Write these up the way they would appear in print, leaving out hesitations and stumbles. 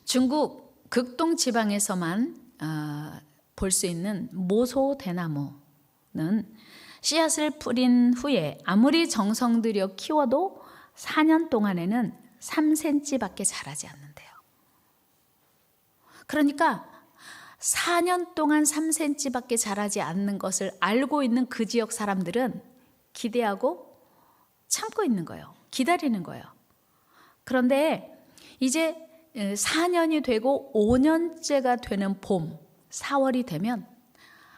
중국 극동 지방에서만 볼 수 있는 모소 대나무는 씨앗을 뿌린 후에 아무리 정성 들여 키워도 4년 동안에는 3cm밖에 자라지 않는데요. 그러니까 4년 동안 3cm밖에 자라지 않는 것을 알고 있는 그 지역 사람들은 기대하고 참고 있는 거예요. 기다리는 거예요. 그런데 이제 4년이 되고 5년째가 되는 봄, 4월이 되면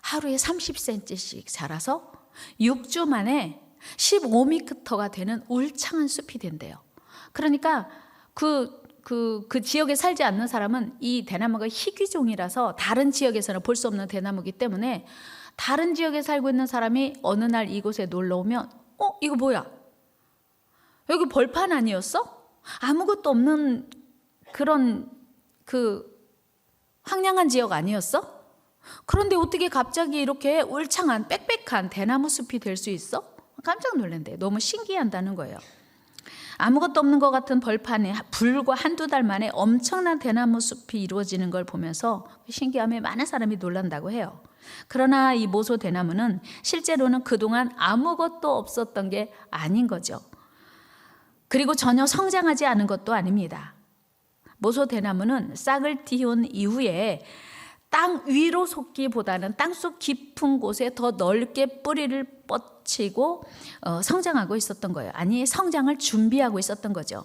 하루에 30cm씩 자라서 6주 만에 15m가 되는 울창한 숲이 된대요. 그러니까 그 지역에 살지 않는 사람은 이 대나무가 희귀종이라서 다른 지역에서는 볼 수 없는 대나무이기 때문에 다른 지역에 살고 있는 사람이 어느 날 이곳에 놀러 오면 이거 뭐야? 여기 벌판 아니었어? 아무것도 없는 그런 황량한 지역 아니었어? 그런데 어떻게 갑자기 이렇게 울창한 빽빽한 대나무 숲이 될 수 있어? 깜짝 놀란대. 너무 신기한다는 거예요. 아무것도 없는 것 같은 벌판에 불과 한두 달 만에 엄청난 대나무 숲이 이루어지는 걸 보면서 신기함에 많은 사람이 놀란다고 해요. 그러나 이 모소 대나무는 실제로는 그동안 아무것도 없었던 게 아닌 거죠. 그리고 전혀 성장하지 않은 것도 아닙니다. 모소 대나무는 싹을 틔운 이후에 땅 위로 솟기보다는 땅속 깊은 곳에 더 넓게 뿌리를 뻗치고 성장하고 있었던 거예요. 아니, 성장을 준비하고 있었던 거죠.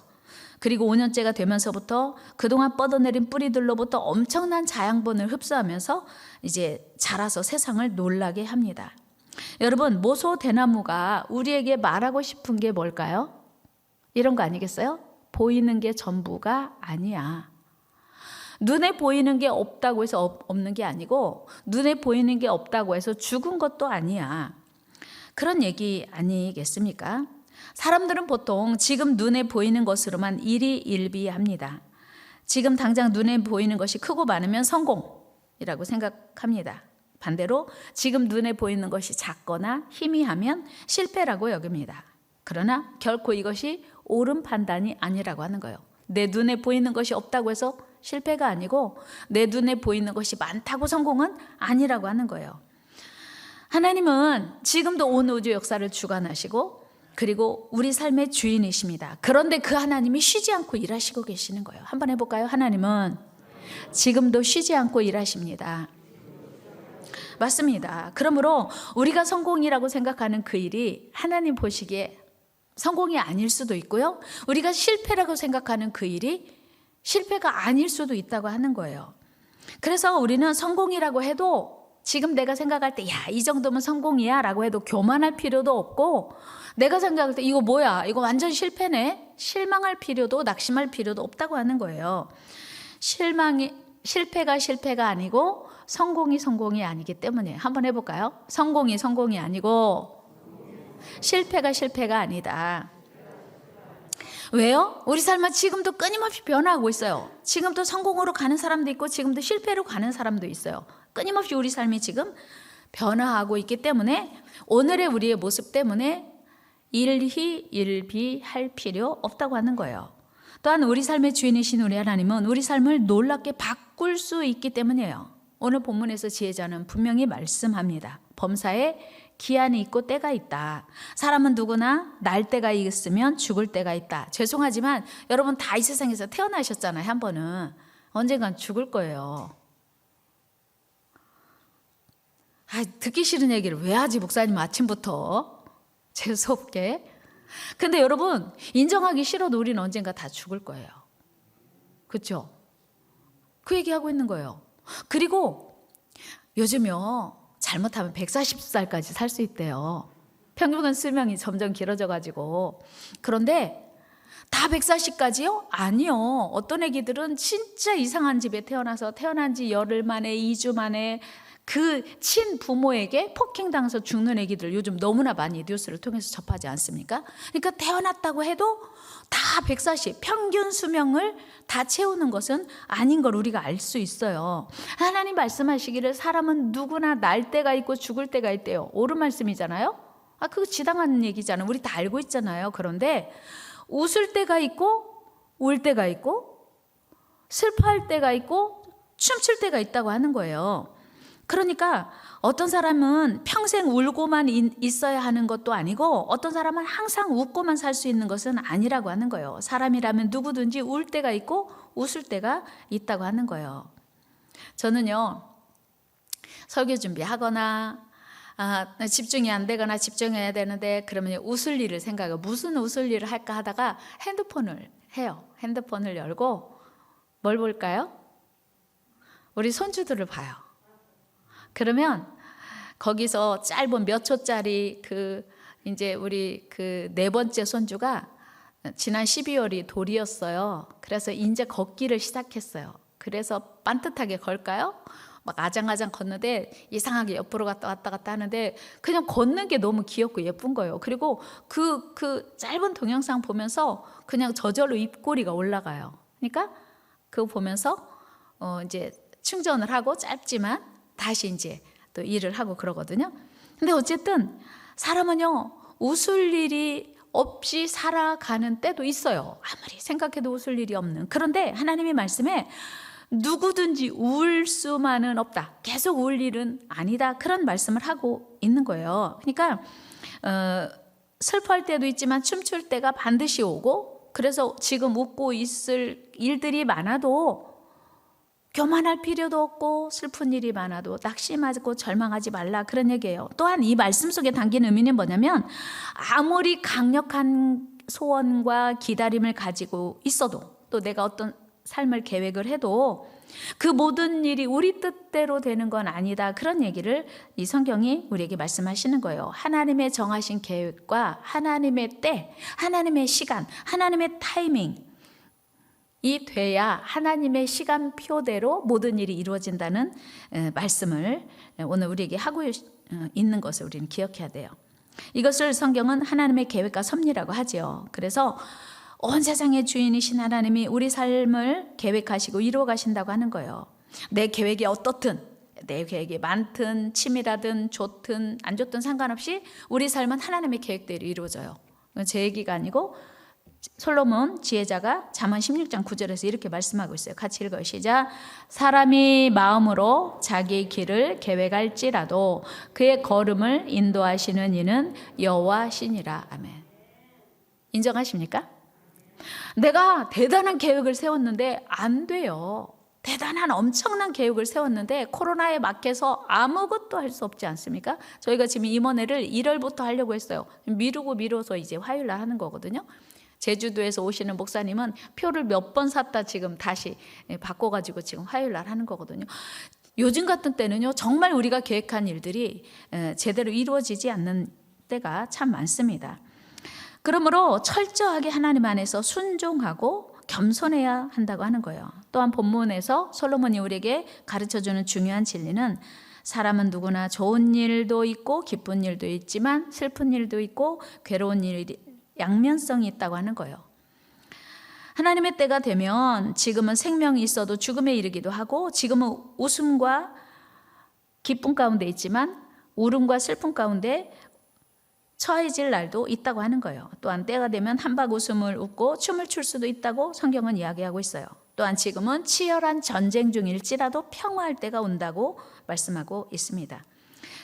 그리고 5년째가 되면서부터 그동안 뻗어내린 뿌리들로부터 엄청난 자양분을 흡수하면서 이제 자라서 세상을 놀라게 합니다. 여러분, 모소 대나무가 우리에게 말하고 싶은 게 뭘까요? 이런 거 아니겠어요? 보이는 게 전부가 아니야. 눈에 보이는 게 없다고 해서 없는 게 아니고 눈에 보이는 게 없다고 해서 죽은 것도 아니야. 그런 얘기 아니겠습니까? 사람들은 보통 지금 눈에 보이는 것으로만 일희일비합니다. 지금 당장 눈에 보이는 것이 크고 많으면 성공이라고 생각합니다. 반대로 지금 눈에 보이는 것이 작거나 희미하면 실패라고 여깁니다. 그러나 결코 이것이 옳은 판단이 아니라고 하는 거예요. 내 눈에 보이는 것이 없다고 해서 실패가 아니고 내 눈에 보이는 것이 많다고 성공은 아니라고 하는 거예요. 하나님은 지금도 온 우주 역사를 주관하시고 그리고 우리 삶의 주인이십니다. 그런데 그 하나님이 쉬지 않고 일하시고 계시는 거예요. 한번 해볼까요? 하나님은 지금도 쉬지 않고 일하십니다. 맞습니다. 그러므로 우리가 성공이라고 생각하는 그 일이 하나님 보시기에 성공이 아닐 수도 있고요. 우리가 실패라고 생각하는 그 일이 실패가 아닐 수도 있다고 하는 거예요. 그래서 우리는 성공이라고 해도 지금 내가 생각할 때 이 정도면 성공이야 라고 해도 교만할 필요도 없고 내가 생각할 때 이거 뭐야? 이거 완전 실패네? 실망할 필요도 낙심할 필요도 없다고 하는 거예요. 실패가 아니고 성공이 아니기 때문에 한번 해볼까요? 성공이 아니고 실패가 아니다. 왜요? 우리 삶은 지금도 끊임없이 변화하고 있어요. 지금도 성공으로 가는 사람도 있고 지금도 실패로 가는 사람도 있어요. 끊임없이 우리 삶이 지금 변화하고 있기 때문에 오늘의 우리의 모습 때문에 일희일비할 필요 없다고 하는 거예요. 또한 우리 삶의 주인이신 우리 하나님은 우리 삶을 놀랍게 바꿀 수 있기 때문이에요. 오늘 본문에서 지혜자는 분명히 말씀합니다. 범사에 기한이 있고 때가 있다. 사람은 누구나 날 때가 있으면 죽을 때가 있다. 죄송하지만 여러분 다 이 세상에서 태어나셨잖아요. 한 번은. 언젠간 죽을 거예요. 듣기 싫은 얘기를 왜 하지 목사님 아침부터. 재수없게. 근데 여러분 인정하기 싫어도 우리는 언젠가 다 죽을 거예요. 그렇죠? 그 얘기하고 있는 거예요. 그리고 요즘요. 잘못하면 140살까지 살 수 있대요. 평균 수명이 점점 길어져가지고. 그런데 다 140까지요? 아니요. 어떤 애기들은 진짜 이상한 집에 태어난 지 열흘 만에 2주 만에 그 친부모에게 폭행당해서 죽는 애기들 요즘 너무나 많이 뉴스를 통해서 접하지 않습니까? 그러니까 태어났다고 해도 다 140, 평균 수명을 다 채우는 것은 아닌 걸 우리가 알 수 있어요. 하나님 말씀하시기를 사람은 누구나 날 때가 있고 죽을 때가 있대요. 옳은 말씀이잖아요. 그거 지당한 얘기잖아요. 우리 다 알고 있잖아요. 그런데 웃을 때가 있고 울 때가 있고 슬퍼할 때가 있고 춤출 때가 있다고 하는 거예요. 그러니까 어떤 사람은 평생 울고만 있어야 하는 것도 아니고 어떤 사람은 항상 웃고만 살 수 있는 것은 아니라고 하는 거예요. 사람이라면 누구든지 울 때가 있고 웃을 때가 있다고 하는 거예요. 저는요, 설교 준비하거나 집중이 안 되거나 집중해야 되는데 그러면 웃을 일을 생각해요. 무슨 웃을 일을 할까 하다가 핸드폰을 해요. 핸드폰을 열고 뭘 볼까요? 우리 손주들을 봐요. 그러면 거기서 짧은 몇 초짜리 이제 우리 네 번째 손주가 지난 12월이 돌이었어요. 그래서 이제 걷기를 시작했어요. 그래서 반듯하게 걸까요? 막 아장아장 걷는데 이상하게 옆으로 왔다 갔다 하는데 그냥 걷는 게 너무 귀엽고 예쁜 거예요. 그리고 그 짧은 동영상 보면서 그냥 저절로 입꼬리가 올라가요. 그러니까 그거 보면서 이제 충전을 하고 짧지만 다시 이제 또 일을 하고 그러거든요. 근데 어쨌든 사람은요, 웃을 일이 없이 살아가는 때도 있어요. 아무리 생각해도 웃을 일이 없는. 그런데 하나님의 말씀에 누구든지 울 수만은 없다. 계속 울 일은 아니다. 그런 말씀을 하고 있는 거예요. 그러니까 슬퍼할 때도 있지만 춤출 때가 반드시 오고, 그래서 지금 웃고 있을 일들이 많아도 교만할 필요도 없고 슬픈 일이 많아도 낙심하고 절망하지 말라, 그런 얘기예요. 또한 이 말씀 속에 담긴 의미는 뭐냐면 아무리 강력한 소원과 기다림을 가지고 있어도 또 내가 어떤 삶을 계획을 해도 그 모든 일이 우리 뜻대로 되는 건 아니다, 그런 얘기를 이 성경이 우리에게 말씀하시는 거예요. 하나님의 정하신 계획과 하나님의 때, 하나님의 시간, 하나님의 타이밍 이 돼야 하나님의 시간표대로 모든 일이 이루어진다는 말씀을 오늘 우리에게 하고 있는 것을 우리는 기억해야 돼요. 이것을 성경은 하나님의 계획과 섭리라고 하죠. 그래서 온 세상의 주인이신 하나님이 우리 삶을 계획하시고 이루어 가신다고 하는 거예요. 내 계획이 어떻든, 내 계획이 많든 치밀하든 좋든 안 좋든 상관없이 우리 삶은 하나님의 계획대로 이루어져요. 제 얘기가 아니고 솔로몬 지혜자가 잠언 16장 9절에서 이렇게 말씀하고 있어요. 같이 읽어요. 시작. 사람이 마음으로 자기 길을 계획할지라도 그의 걸음을 인도하시는 이는 여호와시니라. 아멘. 인정하십니까? 내가 대단한 계획을 세웠는데 안 돼요. 대단한 엄청난 계획을 세웠는데 코로나에 막혀서 아무것도 할 수 없지 않습니까? 저희가 지금 임원회를 1월부터 하려고 했어요. 미뤄서 이제 화요일 날 하는 거거든요. 제주도에서 오시는 목사님은 표를 몇 번 샀다 지금 다시 바꿔가지고 지금 화요일 날 하는 거거든요. 요즘 같은 때는요, 정말 우리가 계획한 일들이 제대로 이루어지지 않는 때가 참 많습니다. 그러므로 철저하게 하나님 안에서 순종하고 겸손해야 한다고 하는 거예요. 또한 본문에서 솔로몬이 우리에게 가르쳐주는 중요한 진리는 사람은 누구나 좋은 일도 있고 기쁜 일도 있지만 슬픈 일도 있고 괴로운 일이 양면성이 있다고 하는 거예요. 하나님의 때가 되면 지금은 생명이 있어도 죽음에 이르기도 하고 지금은 웃음과 기쁨 가운데 있지만 울음과 슬픔 가운데 처해질 날도 있다고 하는 거예요. 또한 때가 되면 한박 웃음을 웃고 춤을 출 수도 있다고 성경은 이야기하고 있어요. 또한 지금은 치열한 전쟁 중일지라도 평화할 때가 온다고 말씀하고 있습니다.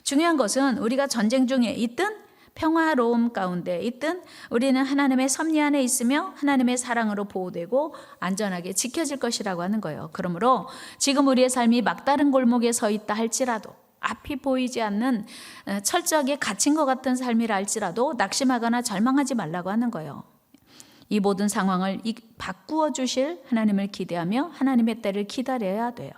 중요한 것은 우리가 전쟁 중에 있든 평화로움 가운데 있든 우리는 하나님의 섭리 안에 있으며 하나님의 사랑으로 보호되고 안전하게 지켜질 것이라고 하는 거예요. 그러므로 지금 우리의 삶이 막다른 골목에 서 있다 할지라도 앞이 보이지 않는 철저하게 갇힌 것 같은 삶이라 할지라도 낙심하거나 절망하지 말라고 하는 거예요. 이 모든 상황을 바꾸어 주실 하나님을 기대하며 하나님의 때를 기다려야 돼요.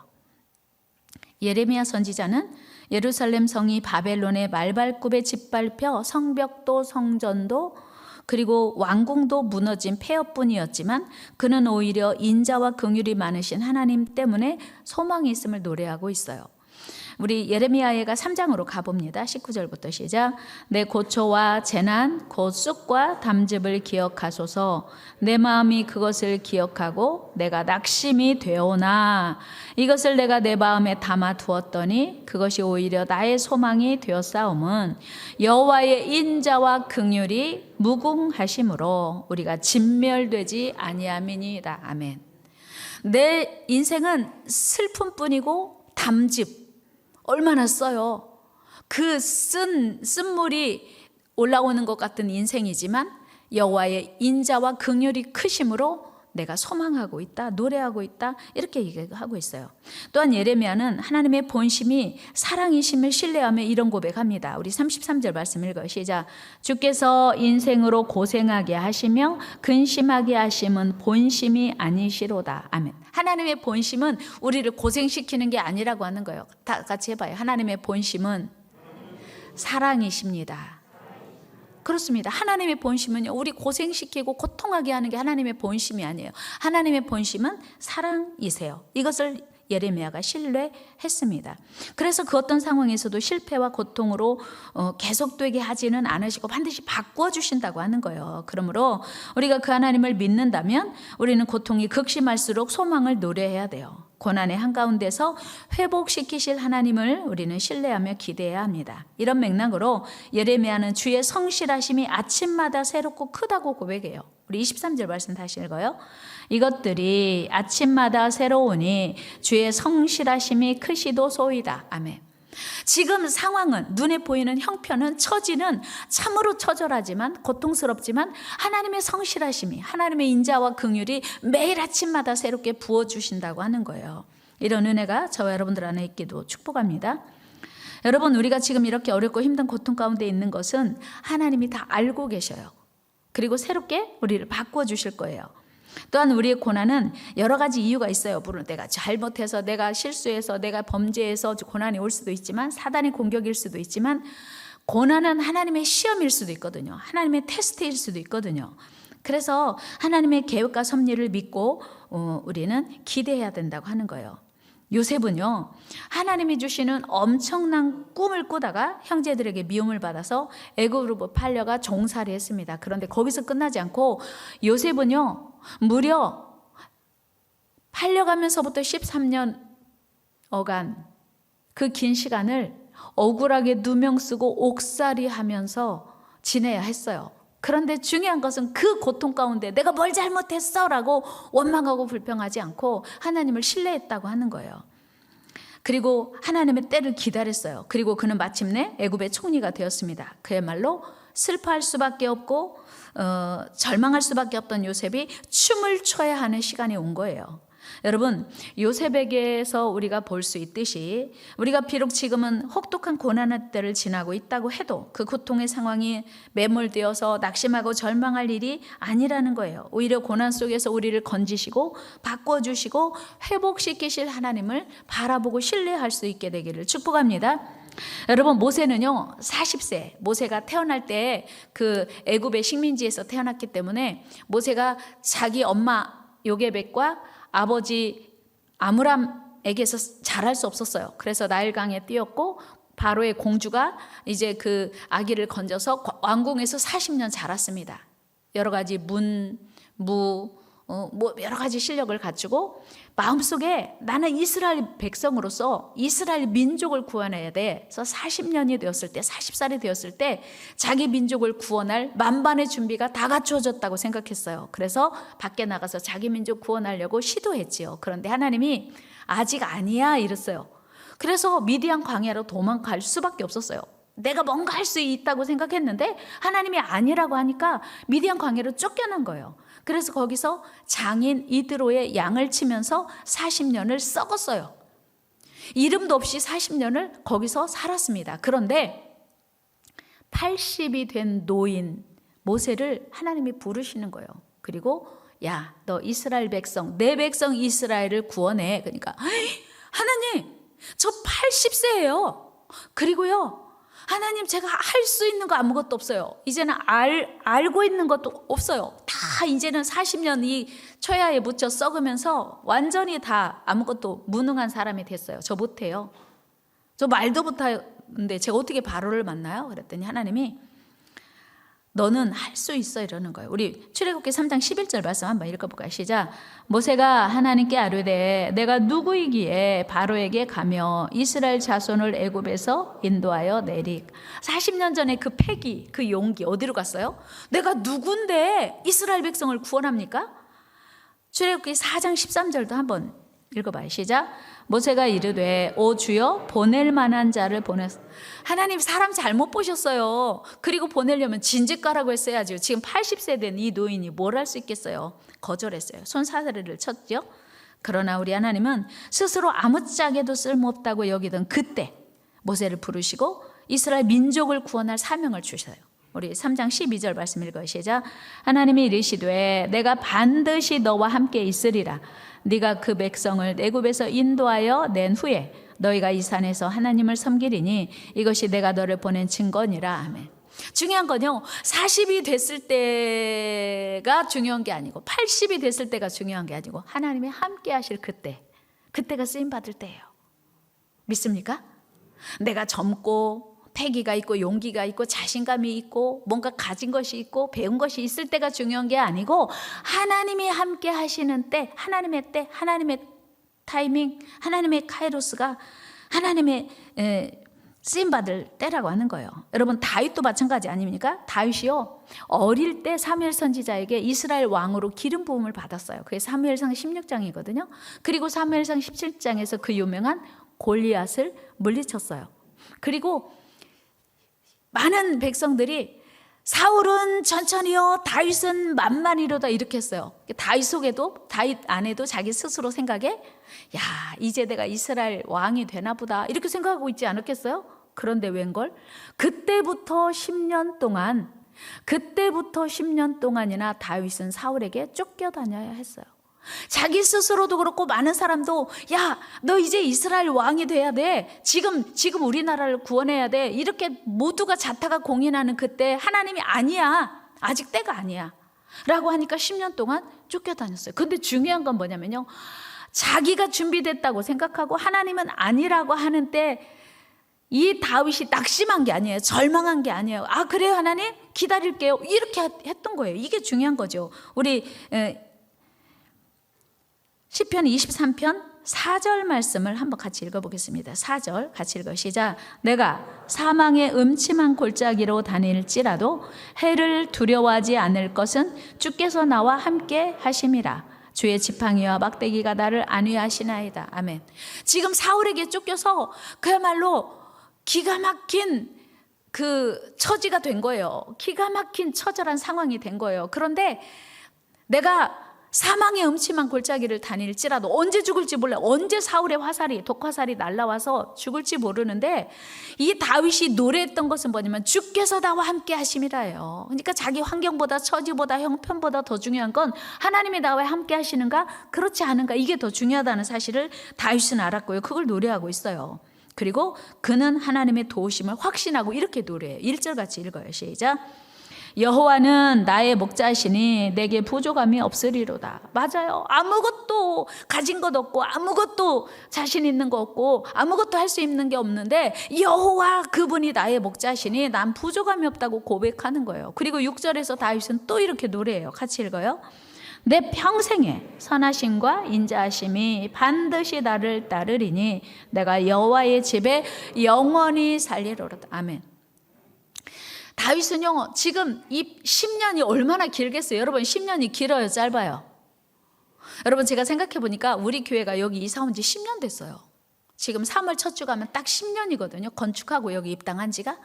예레미야 선지자는 예루살렘 성이 바벨론의 말발굽에 짓밟혀 성벽도 성전도 그리고 왕궁도 무너진 폐허뿐이었지만 그는 오히려 인자와 긍휼이 많으신 하나님 때문에 소망이 있음을 노래하고 있어요. 우리 예레미야가 3장으로 가봅니다. 19절부터 시작. 내 고초와 재난 곧 쑥과 담즙을 기억하소서. 내 마음이 그것을 기억하고 내가 낙심이 되오나 이것을 내가 내 마음에 담아 두었더니 그것이 오히려 나의 소망이 되었사옴은 여호와의 인자와 긍휼이 무궁하심으로 우리가 진멸되지 아니함이니이다. 아멘. 내 인생은 슬픔뿐이고 담즙 얼마나 써요. 그 쓴물이 올라오는 것 같은 인생이지만 여호와의 인자와 긍휼이 크심으로 내가 소망하고 있다, 노래하고 있다, 이렇게 얘기하고 있어요. 또한 예레미야는 하나님의 본심이 사랑이심을 신뢰하며 이런 고백합니다. 우리 33절 말씀 읽어요. 시작. 주께서 인생으로 고생하게 하시며 근심하게 하심은 본심이 아니시로다. 아멘. 하나님의 본심은 우리를 고생시키는 게 아니라고 하는 거예요. 다 같이 해봐요. 하나님의 본심은 사랑이십니다. 그렇습니다. 하나님의 본심은요, 우리 고생시키고 고통하게 하는 게 하나님의 본심이 아니에요. 하나님의 본심은 사랑이세요. 이것을 예레미야가 신뢰했습니다. 그래서 그 어떤 상황에서도 실패와 고통으로 계속되게 하지는 않으시고 반드시 바꿔주신다고 하는 거예요. 그러므로 우리가 그 하나님을 믿는다면 우리는 고통이 극심할수록 소망을 노래해야 돼요. 고난의 한가운데서 회복시키실 하나님을 우리는 신뢰하며 기대해야 합니다. 이런 맥락으로 예레미야는 주의 성실하심이 아침마다 새롭고 크다고 고백해요. 우리 23절 말씀 다시 읽어요. 이것들이 아침마다 새로우니 주의 성실하심이 크시도소이다. 아멘. 지금 상황은, 눈에 보이는 형편은, 처지는 참으로 처절하지만 고통스럽지만 하나님의 성실하심이, 하나님의 인자와 긍휼이 매일 아침마다 새롭게 부어주신다고 하는 거예요. 이런 은혜가 저와 여러분들 안에 있기도 축복합니다. 여러분, 우리가 지금 이렇게 어렵고 힘든 고통 가운데 있는 것은 하나님이 다 알고 계셔요. 그리고 새롭게 우리를 바꿔주실 거예요. 또한 우리의 고난은 여러 가지 이유가 있어요. 물론 내가 잘못해서, 내가 실수해서, 내가 범죄해서 고난이 올 수도 있지만, 사단의 공격일 수도 있지만, 고난은 하나님의 시험일 수도 있거든요. 하나님의 테스트일 수도 있거든요. 그래서 하나님의 계획과 섭리를 믿고 우리는 기대해야 된다고 하는 거예요. 요셉은요, 하나님이 주시는 엄청난 꿈을 꾸다가 형제들에게 미움을 받아서 애굽으로 팔려가 종살이 했습니다. 그런데 거기서 끝나지 않고 요셉은요, 무려 팔려가면서부터 13년어간 그 긴 시간을 억울하게 누명 쓰고 옥살이 하면서 지내야 했어요. 그런데 중요한 것은 그 고통 가운데 내가 뭘 잘못했어 라고 원망하고 불평하지 않고 하나님을 신뢰했다고 하는 거예요. 그리고 하나님의 때를 기다렸어요. 그리고 그는 마침내 애굽의 총리가 되었습니다. 그야말로 슬퍼할 수밖에 없고 절망할 수밖에 없던 요셉이 춤을 춰야 하는 시간이 온 거예요. 여러분, 요셉에게서 우리가 볼 수 있듯이 우리가 비록 지금은 혹독한 고난의 때를 지나고 있다고 해도 그 고통의 상황이 매몰되어서 낙심하고 절망할 일이 아니라는 거예요. 오히려 고난 속에서 우리를 건지시고 바꿔주시고 회복시키실 하나님을 바라보고 신뢰할 수 있게 되기를 축복합니다. 여러분, 모세는요 40세, 모세가 태어날 때 그 애굽의 식민지에서 태어났기 때문에 모세가 자기 엄마 요게벳과 아버지 아므람에게서 자랄 수 없었어요. 그래서 나일강에 뛰었고 바로의 공주가 이제 그 아기를 건져서 왕궁에서 40년 자랐습니다. 여러 가지 여러 가지 실력을 갖추고 마음속에 나는 이스라엘 백성으로서 이스라엘 민족을 구원해야 돼. 그래서 40년이 되었을 때, 40살이 되었을 때 자기 민족을 구원할 만반의 준비가 다 갖추어졌다고 생각했어요. 그래서 밖에 나가서 자기 민족 구원하려고 시도했지요. 그런데 하나님이 아직 아니야 이랬어요. 그래서 미디안 광야로 도망갈 수밖에 없었어요. 내가 뭔가 할 수 있다고 생각했는데 하나님이 아니라고 하니까 미디안 광야로 쫓겨난 거예요. 그래서 거기서 장인 이드로의 양을 치면서 40년을 썩었어요. 이름도 없이 40년을 거기서 살았습니다. 그런데 80이 된 노인 모세를 하나님이 부르시는 거예요. 그리고 야, 너 이스라엘 백성, 내 백성 이스라엘을 구원해. 그러니까 하나님, 저 80세예요. 그리고요, 하나님, 제가 할 수 있는 거 아무것도 없어요. 이제는 알고 있는 것도 없어요. 다 이제는 40년 이 초야에 묻혀 썩으면서 완전히 다 아무것도 무능한 사람이 됐어요. 저 못해요. 저 말도 못하는데 제가 어떻게 바로를 만나요? 그랬더니 하나님이 너는 할 수 있어 이러는 거예요. 우리 출애굽기 3장 11절 말씀 한번 읽어볼까요? 시작. 모세가 하나님께 아뢰되 내가 누구이기에 바로에게 가며 이스라엘 자손을 애굽에서 인도하여 내리. 40년 전에 그 패기, 그 용기 어디로 갔어요? 내가 누군데 이스라엘 백성을 구원합니까? 출애굽기 4장 13절도 한번 읽어봐요. 시작. 모세가 이르되 오 주여 보낼 만한 자를 보내서. 하나님 사람 잘못 보셨어요. 그리고 보내려면 진즉 가라고 했어야죠. 지금 80세 된 이 노인이 뭘 할 수 있겠어요. 거절했어요. 손사래를 쳤죠. 그러나 우리 하나님은 스스로 아무짝에도 쓸모없다고 여기던 그때 모세를 부르시고 이스라엘 민족을 구원할 사명을 주셔요. 우리 3장 12절 말씀 읽어요. 시작. 하나님이 이르시되 내가 반드시 너와 함께 있으리라. 네가 그 백성을 애굽에서 인도하여 낸 후에 너희가 이 산에서 하나님을 섬기리니 이것이 내가 너를 보낸 증거니라. 아멘. 중요한 건요, 40이 됐을 때가 중요한 게 아니고 80이 됐을 때가 중요한 게 아니고 하나님이 함께 하실 그때가 쓰임 받을 때예요. 믿습니까? 내가 젊고 패기가 있고 용기가 있고 자신감이 있고 뭔가 가진 것이 있고 배운 것이 있을 때가 중요한 게 아니고 하나님이 함께 하시는 때, 하나님의 타이밍, 하나님의 카이로스가 하나님의 쓰임받을 때라고 하는 거예요. 여러분 다윗도 마찬가지 아닙니까? 다윗이요 어릴 때 사무엘 선지자에게 이스라엘 왕으로 기름 부음을 받았어요. 그게 사무엘상 16장이거든요. 그리고 사무엘상 17장에서 그 유명한 골리앗을 물리쳤어요. 그리고 많은 백성들이 사울은 천천히요 다윗은 만만히로다 이렇게 했어요. 다윗 속에도 다윗 안에도 자기 스스로 생각에 야 이제 내가 이스라엘 왕이 되나 보다 이렇게 생각하고 있지 않았겠어요? 그런데 웬걸 그때부터 10년 동안이나 다윗은 사울에게 쫓겨다녀야 했어요. 자기 스스로도 그렇고 많은 사람도 야, 너 이제 이스라엘 왕이 돼야 돼. 지금 우리나라를 구원해야 돼. 이렇게 모두가 자타가 공인하는 그때 하나님이 아니야. 아직 때가 아니야. 라고 하니까 10년 동안 쫓겨다녔어요. 근데 중요한 건 뭐냐면요. 자기가 준비됐다고 생각하고 하나님은 아니라고 하는 때 이 다윗이 낙심한 게 아니에요. 절망한 게 아니에요. 아, 그래요, 하나님? 기다릴게요. 이렇게 했던 거예요. 이게 중요한 거죠. 우리 시편 23편 4절 말씀을 한번 같이 읽어보겠습니다. 4절 같이 읽으시자. 내가 사망의 음침한 골짜기로 다닐지라도 해를 두려워하지 않을 것은 주께서 나와 함께 하심이라. 주의 지팡이와 막대기가 나를 안위하시나이다. 아멘. 지금 사울에게 쫓겨서 그야말로 기가 막힌 그 처지가 된 거예요. 기가 막힌 처절한 상황이 된 거예요. 그런데 내가 사망의 음침한 골짜기를 다닐지라도 언제 죽을지 몰라. 언제 사울의 독화살이 날라와서 죽을지 모르는데 이 다윗이 노래했던 것은 뭐냐면 주께서 나와 함께 하심이라요. 그러니까 자기 환경보다 처지보다 형편보다 더 중요한 건 하나님이 나와 함께 하시는가 그렇지 않은가 이게 더 중요하다는 사실을 다윗은 알았고요. 그걸 노래하고 있어요. 그리고 그는 하나님의 도우심을 확신하고 이렇게 노래해요. 1절 같이 읽어요. 시작. 여호와는 나의 목자시니 내게 부족함이 없으리로다. 맞아요. 아무것도 가진 것 없고 아무것도 자신 있는 거 없고 아무것도 할 수 있는 게 없는데 여호와 그분이 나의 목자시니 난 부족함이 없다고 고백하는 거예요. 그리고 6절에서 다윗은 또 이렇게 노래해요. 같이 읽어요. 내 평생에 선하심과 인자하심이 반드시 나를 따르리니 내가 여호와의 집에 영원히 살리로다. 아멘. 다윗은요 지금 이 10년이 얼마나 길겠어요? 여러분 10년이 길어요 짧아요? 여러분 제가 생각해 보니까 우리 교회가 여기 이사 온 지 10년 됐어요. 지금 3월 첫 주 가면 딱 10년이거든요. 건축하고 여기 입당한 지가.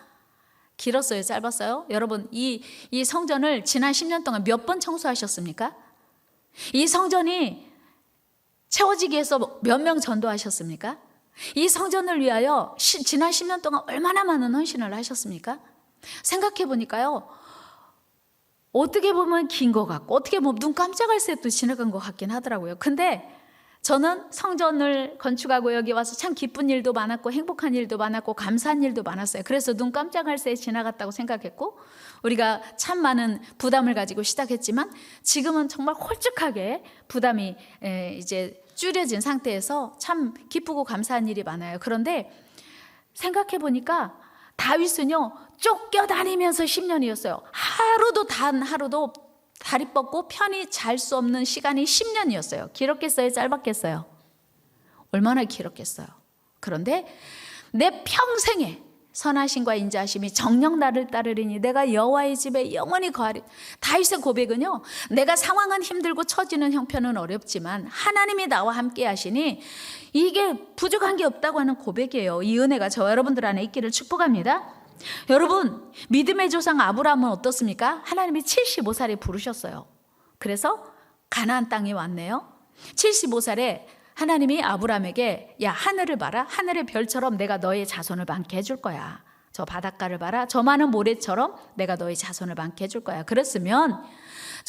길었어요 짧았어요? 여러분 이 성전을 지난 10년 동안 몇 번 청소하셨습니까? 이 성전이 채워지기 위해서 몇 명 전도하셨습니까? 이 성전을 위하여 지난 10년 동안 얼마나 많은 헌신을 하셨습니까? 생각해 보니까요 어떻게 보면 긴 것 같고 어떻게 보면 눈 깜짝할 새도 지나간 것 같긴 하더라고요. 근데 저는 성전을 건축하고 여기 와서 참 기쁜 일도 많았고 행복한 일도 많았고 감사한 일도 많았어요. 그래서 눈 깜짝할 새 지나갔다고 생각했고 우리가 참 많은 부담을 가지고 시작했지만 지금은 정말 홀쭉하게 부담이 이제 줄여진 상태에서 참 기쁘고 감사한 일이 많아요. 그런데 생각해 보니까 다윗은요 쫓겨다니면서 10년이었어요. 단 하루도 다리 뻗고 편히 잘 수 없는 시간이 10년이었어요. 길었겠어요? 짧았겠어요? 얼마나 길었겠어요? 그런데 내 평생에 선하심과 인자하심이 정녕 나를 따르리니 내가 여호와의 집에 영원히 거하리. 다윗의 고백은요, 내가 상황은 힘들고 처지는 형편은 어렵지만 하나님이 나와 함께 하시니 이게 부족한 게 없다고 하는 고백이에요. 이 은혜가 저와 여러분들 안에 있기를 축복합니다. 여러분, 믿음의 조상 아브라함은 어떻습니까? 하나님이 75살에 부르셨어요. 그래서 가나안 땅에 왔네요. 75살에 하나님이 아브라함에게 야, 하늘을 봐라. 하늘의 별처럼 내가 너의 자손을 많게 해줄 거야. 저 바닷가를 봐라. 저 많은 모래처럼 내가 너의 자손을 많게 해줄 거야. 그랬으면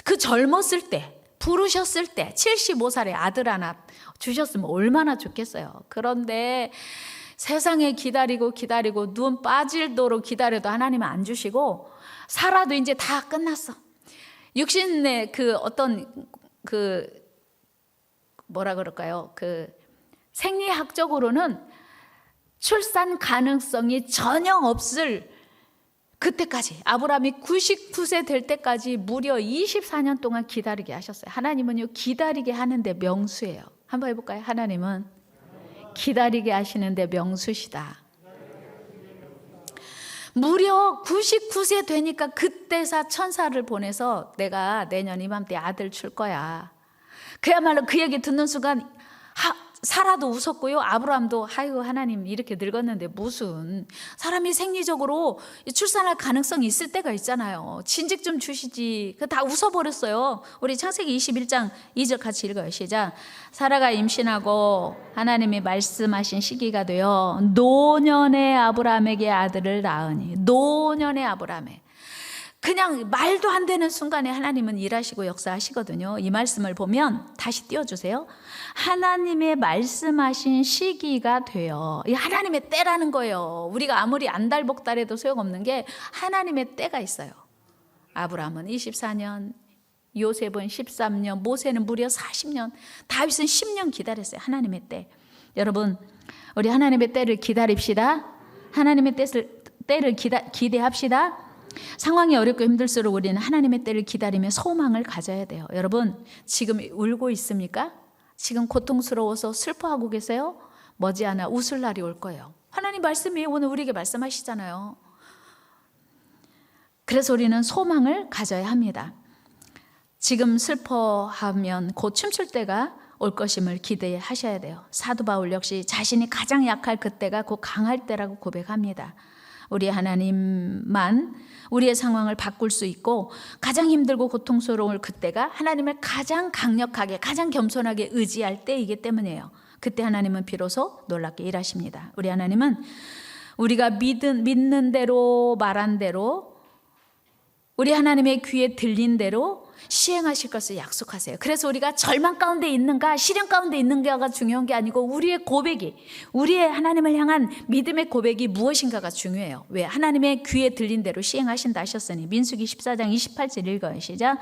그 젊었을 때, 부르셨을 때 75살에 아들 하나 주셨으면 얼마나 좋겠어요. 그런데 세상에 기다리고 눈 빠질도록 기다려도 하나님은 안 주시고, 살아도 이제 다 끝났어. 육신의 뭐라 그럴까요? 생리학적으로는 출산 가능성이 전혀 없을 그때까지, 아브라함이 99세 될 때까지 무려 24년 동안 기다리게 하셨어요. 하나님은요, 기다리게 하는데 명수예요. 한번 해볼까요? 하나님은 기다리게 하시는데 명수시다. 무려 99세 되니까 그때사 천사를 보내서 내가 내년 이맘때 아들 줄 거야. 그야말로 그 얘기 듣는 순간 사라도 웃었고요. 아브라함도 아이고 하나님 이렇게 늙었는데 무슨, 사람이 생리적으로 출산할 가능성이 있을 때가 있잖아요. 진즉 좀 주시지. 다 웃어버렸어요. 우리 창세기 21장 2절 같이 읽어요. 시작. 사라가 임신하고 하나님이 말씀하신 시기가 되어 노년의 아브라함에게 아들을 낳으니, 노년의 아브라함에, 그냥 말도 안 되는 순간에 하나님은 일하시고 역사하시거든요. 이 말씀을 보면 다시 띄워주세요. 하나님의 말씀하신 시기가 되어, 이 하나님의 때라는 거예요. 우리가 아무리 안달복달해도 소용없는 게 하나님의 때가 있어요. 아브라함은 24년, 요셉은 13년, 모세는 무려 40년, 다윗은 10년 기다렸어요. 하나님의 때. 여러분, 우리 하나님의 때를 기다립시다. 하나님의 때를 기대합시다. 상황이 어렵고 힘들수록 우리는 하나님의 때를 기다리며 소망을 가져야 돼요. 여러분, 지금 울고 있습니까? 지금 고통스러워서 슬퍼하고 계세요? 머지않아 웃을 날이 올 거예요. 하나님 말씀이 오늘 우리에게 말씀하시잖아요. 그래서 우리는 소망을 가져야 합니다. 지금 슬퍼하면 곧 춤출 때가 올 것임을 기대하셔야 돼요. 사도 바울 역시 자신이 가장 약할 그때가 곧 강할 때라고 고백합니다. 우리 하나님만 우리의 상황을 바꿀 수 있고, 가장 힘들고 고통스러울 그때가 하나님을 가장 강력하게, 가장 겸손하게 의지할 때이기 때문이에요. 그때 하나님은 비로소 놀랍게 일하십니다. 우리 하나님은 우리가 믿는 대로, 말한 대로, 우리 하나님의 귀에 들린 대로 시행하실 것을 약속하세요. 그래서 우리가 절망 가운데 있는가, 시련 가운데 있는가가 중요한 게 아니고 우리의 고백이, 우리의 하나님을 향한 믿음의 고백이 무엇인가가 중요해요. 왜? 하나님의 귀에 들린 대로 시행하신다 하셨으니. 민수기 14장 28절 읽어요. 시작.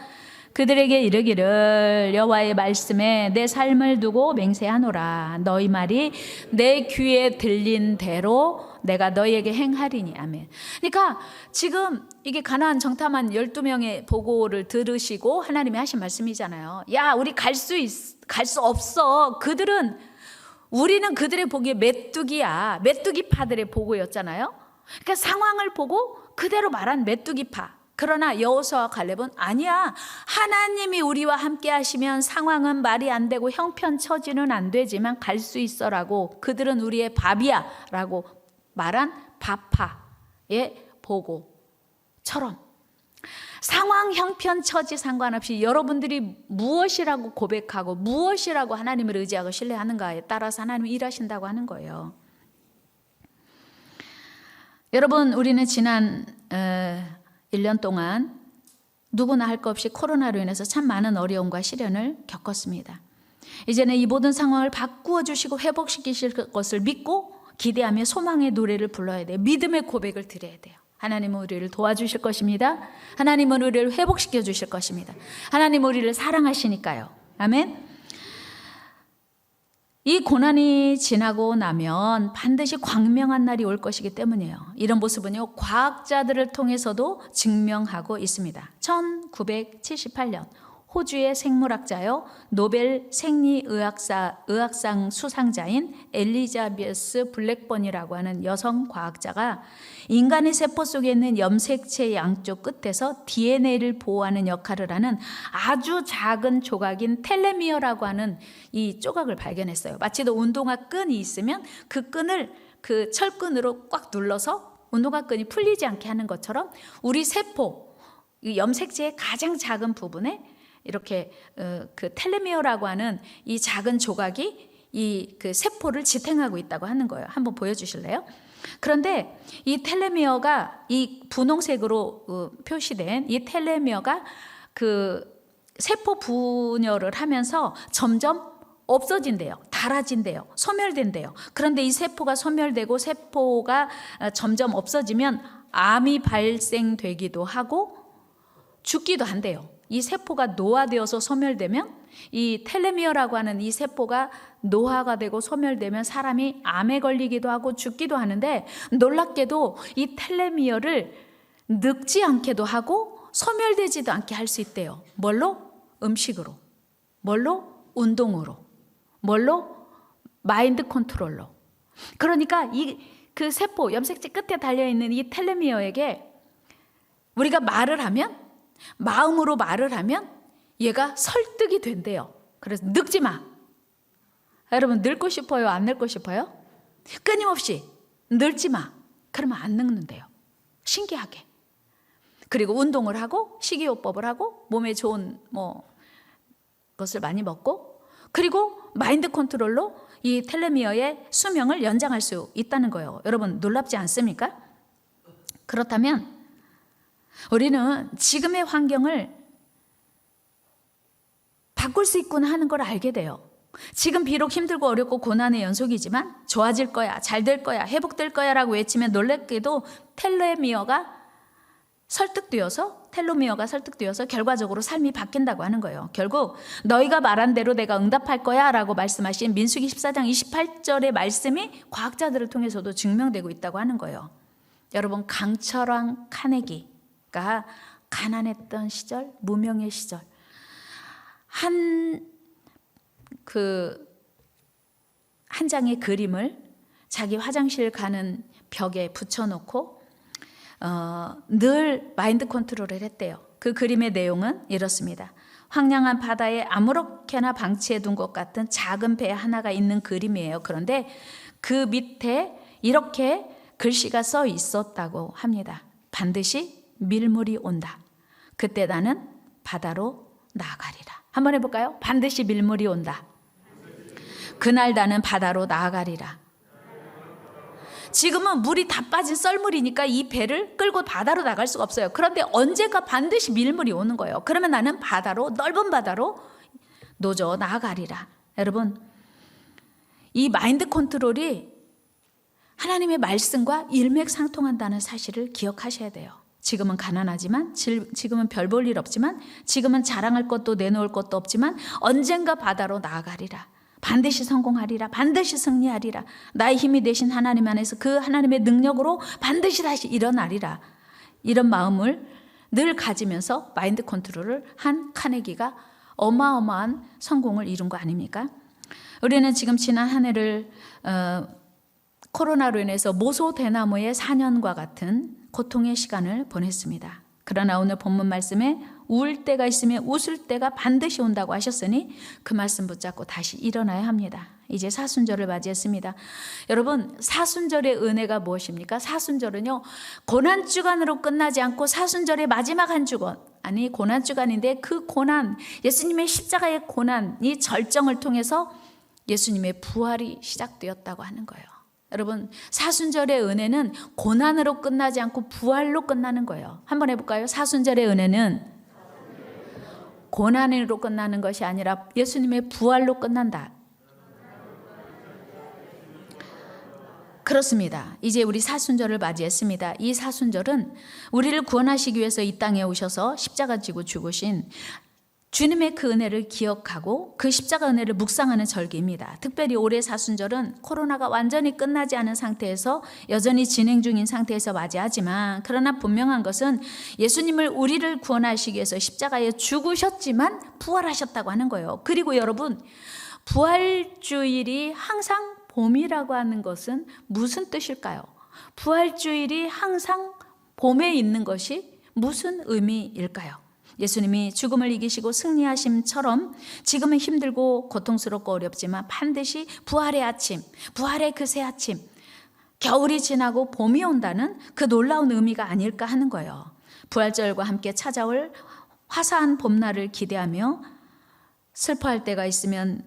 그들에게 이르기를 여호와의 말씀에 내 삶을 두고 맹세하노라. 너희 말이 내 귀에 들린 대로 내가 너희에게 행하리니. 아멘. 그러니까 지금 이게 가나안 정탐한 12명의 보고를 들으시고 하나님이 하신 말씀이잖아요. 야, 우리 갈 수 없어. 우리는 그들의 보기에 메뚜기야. 메뚜기파들의 보고였잖아요. 그러니까 상황을 보고 그대로 말한 메뚜기파. 그러나 여호수아와 갈렙은 아니야. 하나님이 우리와 함께 하시면 상황은 말이 안 되고 형편처지는 안 되지만 갈 수 있어라고, 그들은 우리의 밥이야 라고 말한 밥파의 보고처럼, 상황 형편처지 상관없이 여러분들이 무엇이라고 고백하고 무엇이라고 하나님을 의지하고 신뢰하는가에 따라서 하나님이 일하신다고 하는 거예요. 여러분, 우리는 지난 1년 동안 누구나 할 것 없이 코로나로 인해서 참 많은 어려움과 시련을 겪었습니다. 이제는 이 모든 상황을 바꾸어 주시고 회복시키실 것을 믿고 기대하며 소망의 노래를 불러야 돼요. 믿음의 고백을 드려야 돼요. 하나님은 우리를 도와주실 것입니다. 하나님은 우리를 회복시켜 주실 것입니다. 하나님은 우리를 사랑하시니까요. 아멘. 이 고난이 지나고 나면 반드시 광명한 날이 올 것이기 때문이에요. 이런 모습은요, 과학자들을 통해서도 증명하고 있습니다. 1978년 호주의 생물학자요 노벨 생리의학상 수상자인 엘리자베스 블랙번이라고 하는 여성 과학자가 인간의 세포 속에 있는 염색체 양쪽 끝에서 DNA를 보호하는 역할을 하는 아주 작은 조각인 텔레미어라고 하는 이 조각을 발견했어요. 마치 운동화 끈이 있으면 그 끈을 그 철끈으로 꽉 눌러서 운동화 끈이 풀리지 않게 하는 것처럼 우리 세포, 이 염색체의 가장 작은 부분에 이렇게 그 텔레미어라고 하는 이 작은 조각이 이 그 세포를 지탱하고 있다고 하는 거예요. 한번 보여주실래요? 그런데 이 텔레미어가 이 분홍색으로 표시된 이 텔레미어가 그 세포 분열을 하면서 점점 없어진대요. 닳아진대요. 소멸된대요. 그런데 이 세포가 소멸되고 세포가 점점 없어지면 암이 발생되기도 하고 죽기도 한대요. 이 세포가 노화되어서 소멸되면 이 텔레미어라고 하는 이 세포가 노화가 되고 소멸되면 사람이 암에 걸리기도 하고 죽기도 하는데 놀랍게도 이 텔레미어를 늙지 않게도 하고 소멸되지도 않게 할 수 있대요. 뭘로? 음식으로. 뭘로? 운동으로. 뭘로? 마인드 컨트롤로. 그러니까 이 그 세포, 염색체 끝에 달려있는 이 텔레미어에게 우리가 말을 하면, 마음으로 말을 하면 얘가 설득이 된대요. 그래서 늙지 마. 여러분 늙고 싶어요? 안 늙고 싶어요? 끊임없이 늙지 마. 그러면 안 늙는데요. 신기하게. 그리고 운동을 하고 식이요법을 하고 몸에 좋은 것을 많이 먹고 그리고 마인드 컨트롤로 이 텔레미어의 수명을 연장할 수 있다는 거예요. 여러분 놀랍지 않습니까? 그렇다면 우리는 지금의 환경을 바꿀 수 있구나 하는 걸 알게 돼요. 지금 비록 힘들고 어렵고 고난의 연속이지만 좋아질 거야, 잘 될 거야, 회복될 거야 라고 외치면 놀랍게도 텔레미어가 설득되어서 결과적으로 삶이 바뀐다고 하는 거예요. 결국 너희가 말한 대로 내가 응답할 거야 라고 말씀하신 민수기 14장 28절의 말씀이 과학자들을 통해서도 증명되고 있다고 하는 거예요. 여러분 강철왕 카네기가 가난했던 시절, 무명의 시절 한 장의 그림을 자기 화장실 가는 벽에 붙여놓고 늘 마인드 컨트롤을 했대요. 그 그림의 내용은 이렇습니다. 황량한 바다에 아무렇게나 방치해 둔 것 같은 작은 배 하나가 있는 그림이에요. 그런데 그 밑에 이렇게 글씨가 써 있었다고 합니다. 반드시 밀물이 온다. 그때 나는 바다로 나아가리라. 한번 해볼까요? 반드시 밀물이 온다. 그날 나는 바다로 나아가리라. 지금은 물이 다 빠진 썰물이니까 이 배를 끌고 바다로 나갈 수가 없어요. 그런데 언젠가 반드시 밀물이 오는 거예요. 그러면 나는 바다로, 넓은 바다로 노저 나아가리라. 여러분, 이 마인드 컨트롤이 하나님의 말씀과 일맥상통한다는 사실을 기억하셔야 돼요. 지금은 가난하지만, 지금은 별 볼 일 없지만, 지금은 자랑할 것도 내놓을 것도 없지만 언젠가 바다로 나아가리라. 반드시 성공하리라. 반드시 승리하리라. 나의 힘이 되신 하나님 안에서 그 하나님의 능력으로 반드시 다시 일어나리라. 이런 마음을 늘 가지면서 마인드 컨트롤을 한 카네기가 어마어마한 성공을 이룬 거 아닙니까? 우리는 지금 지난 한 해를 코로나로 인해서 모소대나무의 4년과 같은 고통의 시간을 보냈습니다. 그러나 오늘 본문 말씀에 울 때가 있으면 웃을 때가 반드시 온다고 하셨으니 그 말씀 붙잡고 다시 일어나야 합니다. 이제 사순절을 맞이했습니다. 여러분, 사순절의 은혜가 무엇입니까? 사순절은요, 고난주간으로 끝나지 않고 사순절의 마지막 한 주간, 아니 고난주간인데 그 고난, 예수님의 십자가의 고난, 이 절정을 통해서 예수님의 부활이 시작되었다고 하는 거예요. 여러분, 사순절의 은혜는 고난으로 끝나지 않고 부활로 끝나는 거예요. 한번 해볼까요? 사순절의 은혜는 고난으로 끝나는 것이 아니라 예수님의 부활로 끝난다. 그렇습니다. 이제 우리 사순절을 맞이했습니다. 이 사순절은 우리를 구원하시기 위해서 이 땅에 오셔서 십자가 지고 죽으신 주님의 그 은혜를 기억하고 그 십자가 은혜를 묵상하는 절기입니다. 특별히 올해 사순절은 코로나가 완전히 끝나지 않은 상태에서 여전히 진행 중인 상태에서 맞이하지만, 그러나 분명한 것은 예수님을 우리를 구원하시기 위해서 십자가에 죽으셨지만 부활하셨다고 하는 거예요. 그리고 여러분, 부활주일이 항상 봄이라고 하는 것은 무슨 뜻일까요? 부활주일이 항상 봄에 있는 것이 무슨 의미일까요? 예수님이 죽음을 이기시고 승리하심처럼 지금은 힘들고 고통스럽고 어렵지만 반드시 부활의 아침, 부활의 그 새 아침, 겨울이 지나고 봄이 온다는 그 놀라운 의미가 아닐까 하는 거예요. 부활절과 함께 찾아올 화사한 봄날을 기대하며 슬퍼할 때가 있으면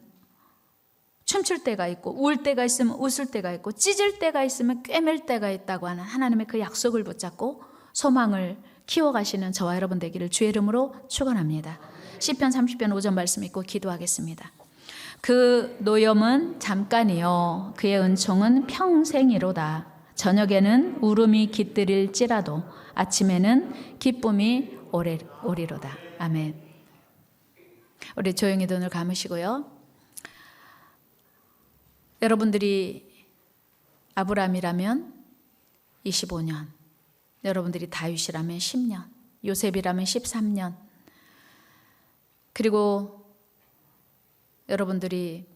춤출 때가 있고, 울 때가 있으면 웃을 때가 있고, 찢을 때가 있으면 꿰맬 때가 있다고 하는 하나님의 그 약속을 붙잡고 소망을 키워가시는 저와 여러분 되기를 주의 이름으로 축원합니다. 시편 30편 5절 말씀 읽고 기도하겠습니다. 그 노염은 잠깐이요 그의 은총은 평생이로다. 저녁에는 울음이 깃들일지라도 아침에는 기쁨이 오리로다. 아멘. 우리 조용히 눈을 감으시고요. 여러분들이 아브라함이라면 25년, 여러분들이 다윗이라면 10년, 요셉이라면 13년, 그리고 여러분들이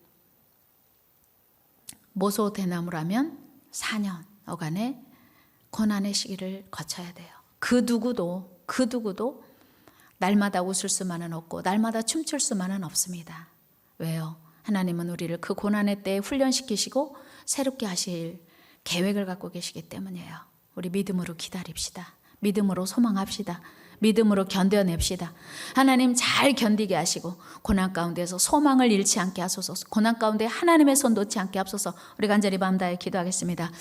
모소 대나무라면 4년 어간의 고난의 시기를 거쳐야 돼요. 그 누구도 날마다 웃을 수만은 없고 날마다 춤출 수만은 없습니다. 왜요? 하나님은 우리를 그 고난의 때에 훈련시키시고 새롭게 하실 계획을 갖고 계시기 때문이에요. 우리 믿음으로 기다립시다. 믿음으로 소망합시다. 믿음으로 견뎌냅시다. 하나님 잘 견디게 하시고 고난 가운데서 소망을 잃지 않게 하소서. 고난 가운데 하나님의 손 놓지 않게 하소서. 우리 간절히 마음 다해 기도하겠습니다.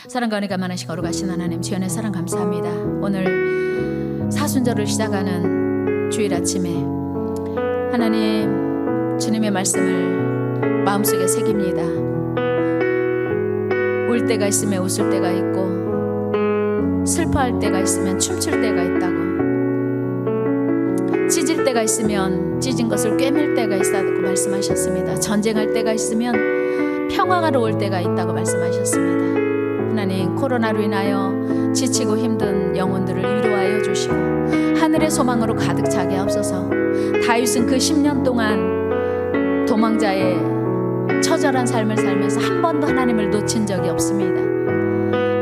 사랑과 은혜가 많으신 거룩하신 하나님, 주연의 사랑 감사합니다. 오늘 사순절을 시작하는 주일 아침에 하나님 주님의 말씀을 마음속에 새깁니다. 울 때가 있으면 웃을 때가 있고, 슬퍼할 때가 있으면 춤출 때가 있다고, 찢을 때가 있으면 찢은 것을 꿰맬 때가 있다고 말씀하셨습니다. 전쟁할 때가 있으면 평화가 올 때가 있다고 말씀하셨습니다. 하나님, 코로나로 인하여 지치고 힘든 영혼들을 위로하여 주시고 하늘의 소망으로 가득 차게 하옵소서. 다윗은 그 10년 동안 도망자의 처절한 삶을 살면서 한 번도 하나님을 놓친 적이 없습니다.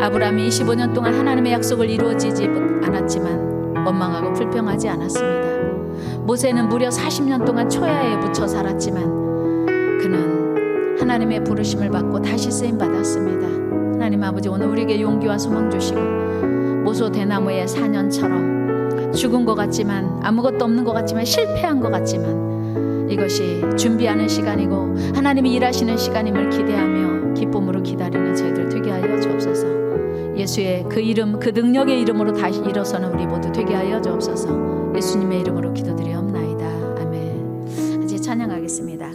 아브라함이 25년 동안 하나님의 약속을 이루어지지 않았지만 원망하고 불평하지 않았습니다. 모세는 무려 40년 동안 초야에 묻혀 살았지만 그는 하나님의 부르심을 받고 다시 쓰임 받았습니다. 하나님 아버지, 오늘 우리에게 용기와 소망 주시고 모소 대나무의 4년처럼 죽은 것 같지만, 아무것도 없는 것 같지만, 실패한 것 같지만 이것이 준비하는 시간이고 하나님이 일하시는 시간임을 기대하며 기쁨으로 기다리는 저희들 되게 하여 주옵소서. 예수의 그 이름, 그 능력의 이름으로 다시 일어서는 우리 모두 되게 하여 주옵소서. 예수님의 이름으로 기도드리옵나이다. 아멘. 이제 찬양하겠습니다.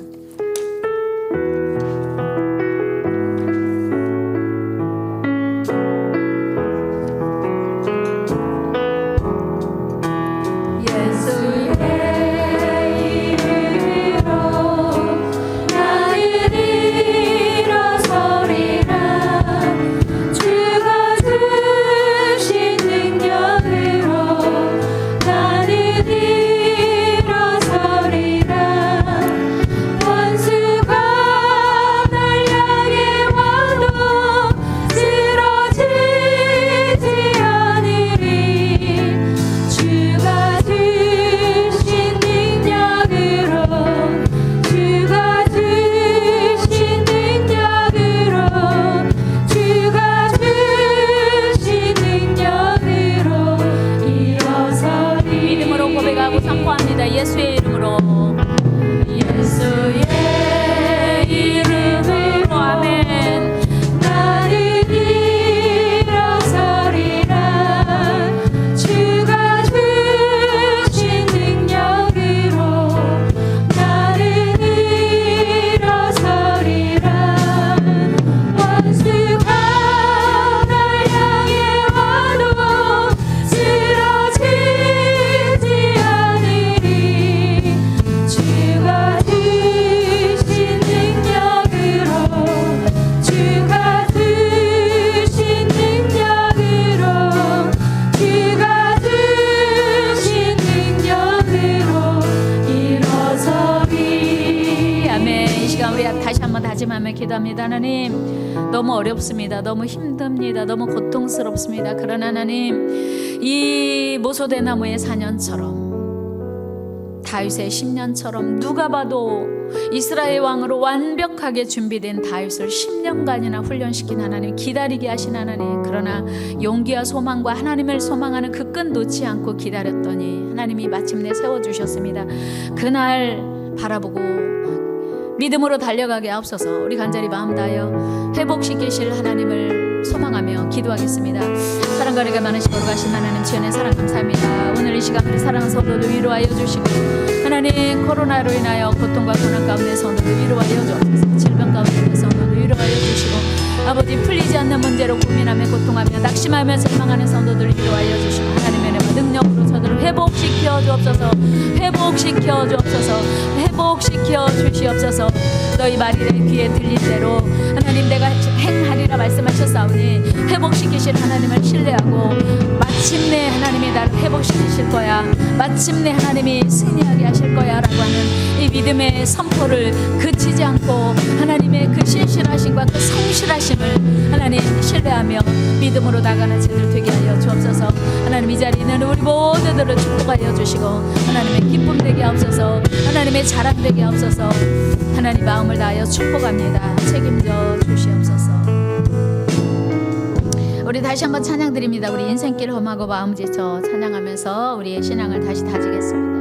주가 주신 능력으로 나는 원합니다. 하나님, 너무 어렵습니다. 너무 힘듭니다. 너무 고통스럽습니다. 그러나 하나님, 이 모소대나무의 4년처럼, 다윗의 10년처럼 누가 봐도 이스라엘 왕으로 완벽하게 준비된 다윗을 10년간이나 훈련시킨 하나님, 기다리게 하신 하나님, 그러나 용기와 소망과 하나님을 소망하는 그 끈 놓지 않고 기다렸더니 하나님이 마침내 세워주셨습니다. 그날 바라보고 믿음으로 달려가게 하옵소서. 우리 간절히 마음 다하여 회복시키실 하나님을 소망하며 기도하겠습니다. 사랑과 은혜가 많으시고 거룩하신 하나님, 주연의 사랑 감사합니다. 오늘 이 시간 우리 사랑하는 성도들 위로하여 주시고, 하나님 코로나로 인하여 고통과 고난 가운데 성도들 위로하여 주옵소서. 질병 가운데 있는 성도들 위로하여 주시고, 아버지 풀리지 않는 문제로 고민하며 고통하며 낙심하며 절망하는 성도들 위로하여 주시고, 하나님의 은혜와 능력으로 저들을 회복시켜 주옵소서. 회복시켜 주옵소서. 회복시켜 주시옵소서. 너희 말이 내 귀에 들린 대로 하나님 내가 행하리라 말씀하셨사오니 회복시키실 하나님을 신뢰하고 마침내 하나님이 나를 회복시키실 거야, 마침내 하나님이 승리하게 하실 거야 라고 하는 이 믿음의 선포를 그치지 않고 하나님의 그 신실하심과 그 성실하심을 하나님 신뢰하며 믿음으로 나가는 저들 되게 하여 주옵소서. 하나님, 이 자리에 있는 우리 모두들을 축복하여 주시고 하나님의 기쁨 되게 하옵소서. 하나님의 자랑 되게 하옵소서. 하나님 마음을 다하여 축복합니다. 책임져 주시옵소서. 우리 다시 한번 찬양 드립니다. 우리 인생길 험하고 마음 지쳐 찬양하면서 우리의 신앙을 다시 다지겠습니다.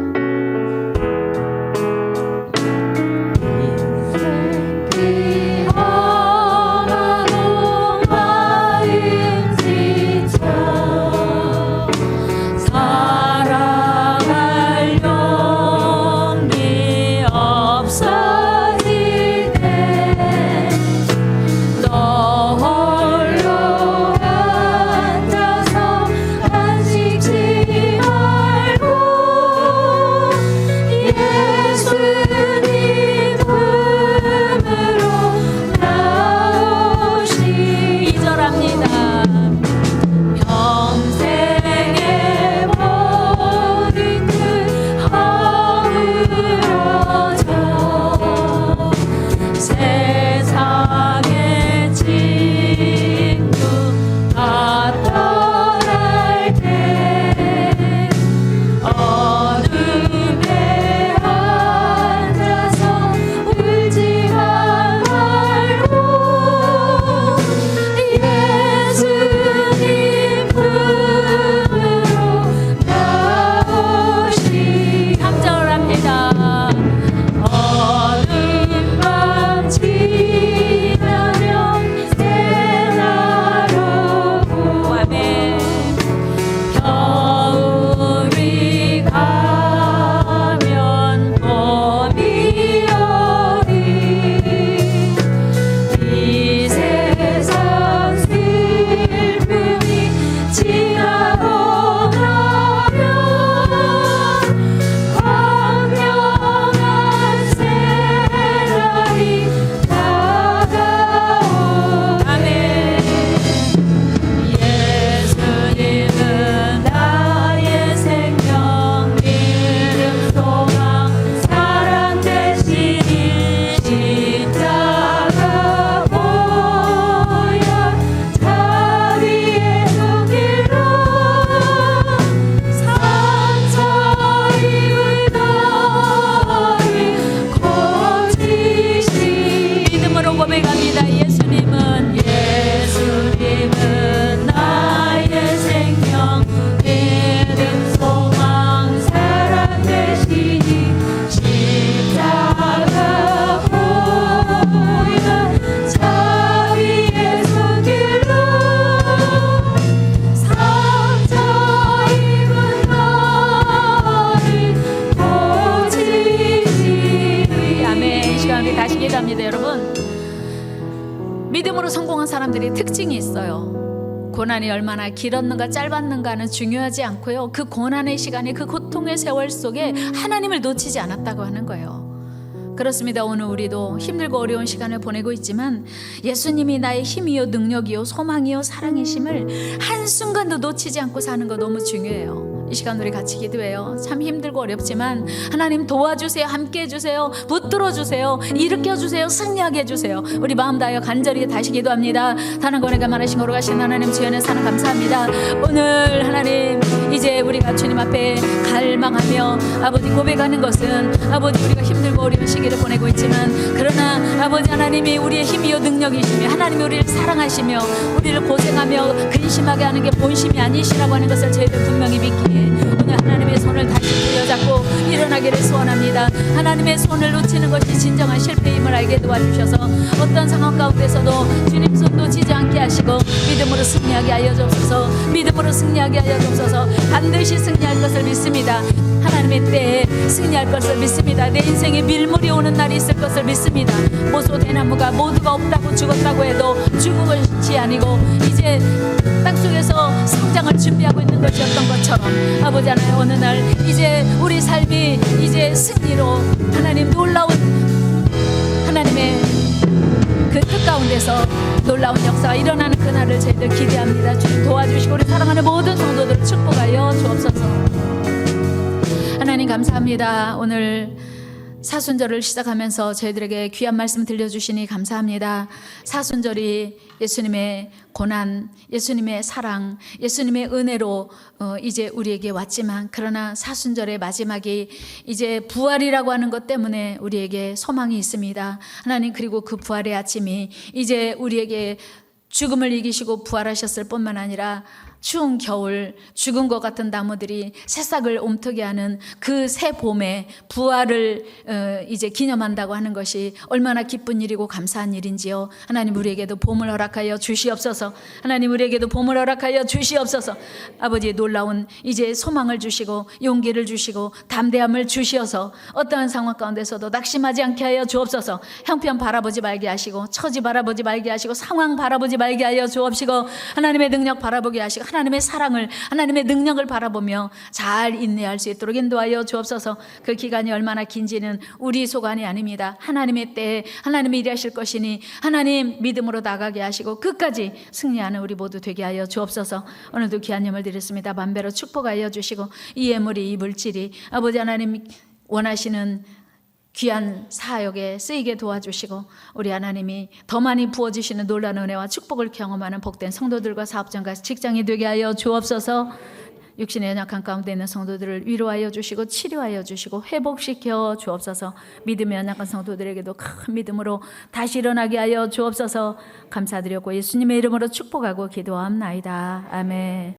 믿음으로 성공한 사람들이 특징이 있어요. 고난이 얼마나 길었는가 짧았는가는 중요하지 않고요, 그 고난의 시간에 그 고통의 세월 속에 하나님을 놓치지 않았다고 하는 거예요. 그렇습니다. 오늘 우리도 힘들고 어려운 시간을 보내고 있지만 예수님이 나의 힘이요 능력이요 소망이요 사랑이심을 한순간도 놓치지 않고 사는 거 너무 중요해요. 이 시간 우리 같이 기도해요. 참 힘들고 어렵지만 하나님 도와주세요. 함께 해주세요. 붙들어 주세요. 일으켜 주세요. 승리하게 해주세요. 우리 마음 다하여 간절히 다시 기도합니다. 다른 권에가 많으신 거로 가신 하나님 주연의 사랑 감사합니다. 오늘 하나님 이제 우리가 주님 앞에 갈망하며 아버지 고백하는 것은 아버지 우리가 힘들고 어려운 시기를 보내고 있지만 그러나 아버지 하나님이 우리의 힘이요 능력이시며 하나님이 우리를 사랑하시며 우리를 고생하며 근심하게 하는 게 본심이 아니시라고 하는 것을 저희들 분명히 믿기에 오늘 하나님의 손을 다시 부여잡고 일어나기를 소원합니다. 하나님의 손을 놓치는 것이 진정한 실패임을 알게 도와주셔서 어떤 상황 가운데서도 주님 손 놓치지 않게 하시고 믿음으로 승리하게 하여 주옵소서. 믿음으로 승리하게 하여 주옵소서. 반드시 승리할 것을 믿습니다. 하나님의 때에 승리할 것을 믿습니다. 내 인생에 밀물이 오는 날이 있을 것을 믿습니다. 모소 대나무가 모두가 없다고 죽었다고 해도 죽은 것이 아니고 이제 땅속에서 성장을 준비하고 있는 것이었던 것처럼 아버지 하나님 어느 날 이제 우리 삶이 이제 승리로 하나님 놀라운 하나님의 그 뜻 가운데서 놀라운 역사가 일어나는 그날을 저희들 기대합니다. 주님 도와주시고 우리 사랑하는 모든 성도들을 축복하여 주옵소서. 하나님 감사합니다. 오늘 사순절을 시작하면서 저희들에게 귀한 말씀 들려주시니 감사합니다. 사순절이 예수님의 고난, 예수님의 사랑, 예수님의 은혜로 이제 우리에게 왔지만 그러나 사순절의 마지막이 이제 부활이라고 하는 것 때문에 우리에게 소망이 있습니다. 하나님 그리고 그 부활의 아침이 이제 우리에게 죽음을 이기시고 부활하셨을 뿐만 아니라 추운 겨울 죽은 것 같은 나무들이 새싹을 옴트게 하는 그 새 봄에 부활을 이제 기념한다고 하는 것이 얼마나 기쁜 일이고 감사한 일인지요. 하나님 우리에게도 봄을 허락하여 주시옵소서. 하나님 우리에게도 봄을 허락하여 주시옵소서. 아버지의 놀라운 이제 소망을 주시고 용기를 주시고 담대함을 주시어서 어떠한 상황 가운데서도 낙심하지 않게 하여 주옵소서. 형편 바라보지 말게 하시고 처지 바라보지 말게 하시고 상황 바라보지 말게 하여 주옵시고 하나님의 능력 바라보게 하시고 하나님의 사랑을 하나님의 능력을 바라보며 잘 인내할 수 있도록 인도하여 주옵소서. 그 기간이 얼마나 긴지는 우리 소관이 아닙니다. 하나님의 때에 하나님이 일하실 것이니 하나님 믿음으로 나가게 하시고 끝까지 승리하는 우리 모두 되게 하여 주옵소서. 오늘도 귀한 예물 드렸습니다. 만배로 축복하여 주시고 이 예물이 이 물질이 아버지 하나님 원하시는 귀한 사역에 쓰이게 도와주시고 우리 하나님이 더 많이 부어주시는 놀라운 은혜와 축복을 경험하는 복된 성도들과 사업장과 직장이 되게 하여 주옵소서. 육신의 연약한 가운데 있는 성도들을 위로하여 주시고 치료하여 주시고 회복시켜 주옵소서. 믿음의 연약한 성도들에게도 큰 믿음으로 다시 일어나게 하여 주옵소서. 감사드렸고 예수님의 이름으로 축복하고 기도합나이다. 아멘.